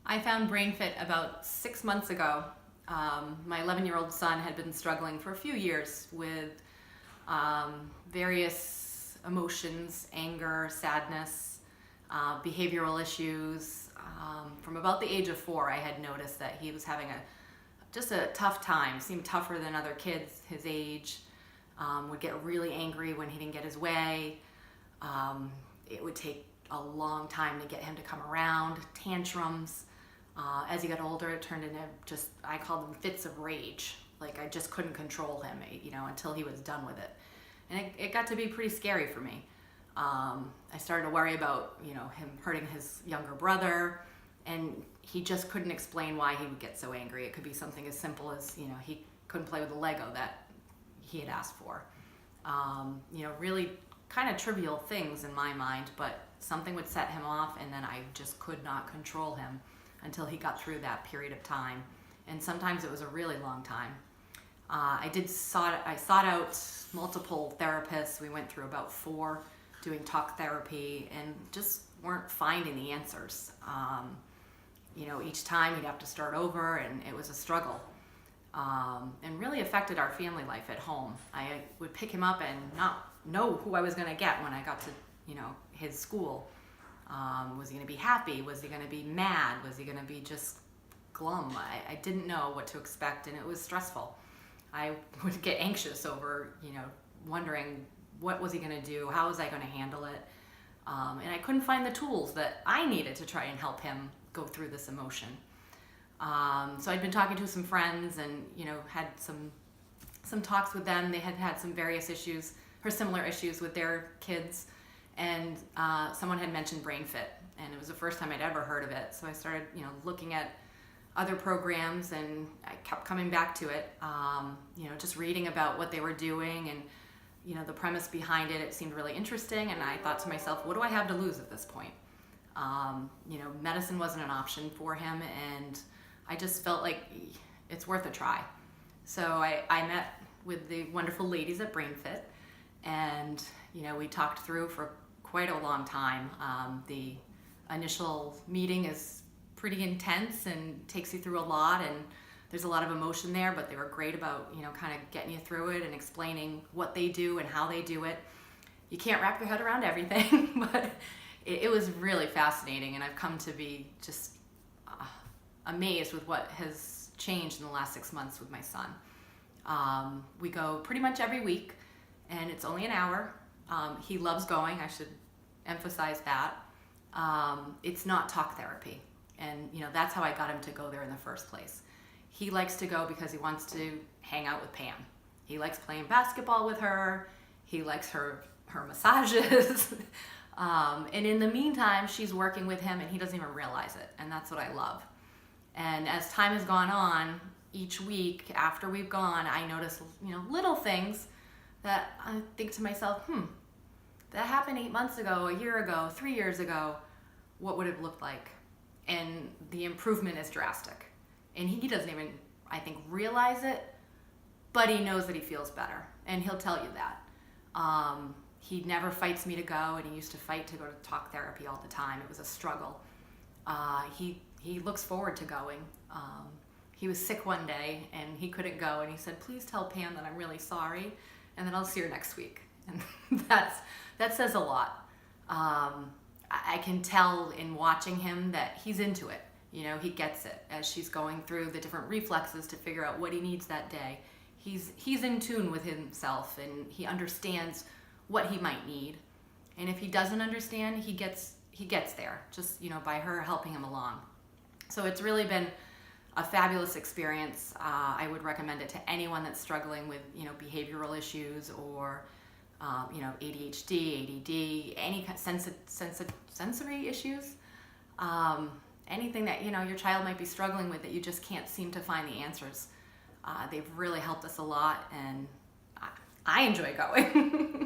I found BrainFit about 6 months ago. My 11-year-old son had been struggling for a few years with various emotions, anger, sadness, behavioral issues. From about the age of 4, I had noticed that he was having just a tough time, seemed tougher than other kids his age, would get really angry when he didn't get his way. It would take a long time to get him to come around, tantrums. As he got older, it turned into I called them fits of rage. Like I just couldn't control him, until he was done with it. And it got to be pretty scary for me. I started to worry about, him hurting his younger brother, and he just couldn't explain why he would get so angry. It could be something as simple as, he couldn't play with the Lego that he had asked for. Really kind of trivial things in my mind, but something would set him off, and then I just could not control him until he got through that period of time. And sometimes it was a really long time. I sought out multiple therapists. We went through about 4 doing talk therapy and just weren't finding the answers. Each time he'd have to start over, and it was a struggle. And really affected our family life at home. I would pick him up and not know who I was going to get when I got to, his school. Was he going to be happy? Was he going to be mad? Was he going to be just glum? I didn't know what to expect, and it was stressful. I would get anxious over, wondering what was he going to do? How was I going to handle it? And I couldn't find the tools that I needed to try and help him go through this emotion. So I'd been talking to some friends and, had some talks with them. They had some various issues or similar issues with their kids. And someone had mentioned BrainFit, and it was the first time I'd ever heard of it. So I started, looking at other programs, and I kept coming back to it, just reading about what they were doing and, the premise behind it. It seemed really interesting, and I thought to myself, what do I have to lose at this point? Medicine wasn't an option for him, and I just felt like it's worth a try. So I met with the wonderful ladies at BrainFit, and, we talked through for quite a long time. The initial meeting is pretty intense and takes you through a lot, and there's a lot of emotion there, but they were great about, kind of getting you through it and explaining what they do and how they do it. You can't wrap your head around everything, but it was really fascinating, and I've come to be just amazed with what has changed in the last 6 months with my son. We go pretty much every week, and it's only an hour. He loves going, I should emphasize that. It's not talk therapy, and that's how I got him to go there in the first place. He likes to go because he wants to hang out with Pam. He likes playing basketball with her. He likes her massages. And in the meantime, she's working with him, and he doesn't even realize it, and that's what I love. And as time has gone on, each week after we've gone, I notice, little things that I think to myself, that happened 8 months ago, a year ago, 3 years ago, what would it have looked like? And the improvement is drastic. And he doesn't even, I think, realize it, but he knows that he feels better, and he'll tell you that. He never fights me to go, and he used to fight to go to talk therapy all the time. It was a struggle. He looks forward to going. He was sick one day, and he couldn't go, and he said, please tell Pam that I'm really sorry, and then I'll see her next week. And that says a lot. I can tell in watching him that he's into it. He gets it as she's going through the different reflexes to figure out what he needs that day. He's in tune with himself, and he understands what he might need. And if he doesn't understand, he gets there just, by her helping him along. So it's really been a fabulous experience. I would recommend it to anyone that's struggling with, behavioral issues or, ADHD, ADD, any kind of sensory issues. Anything that, your child might be struggling with that you just can't seem to find the answers. They've really helped us a lot, and I enjoy going.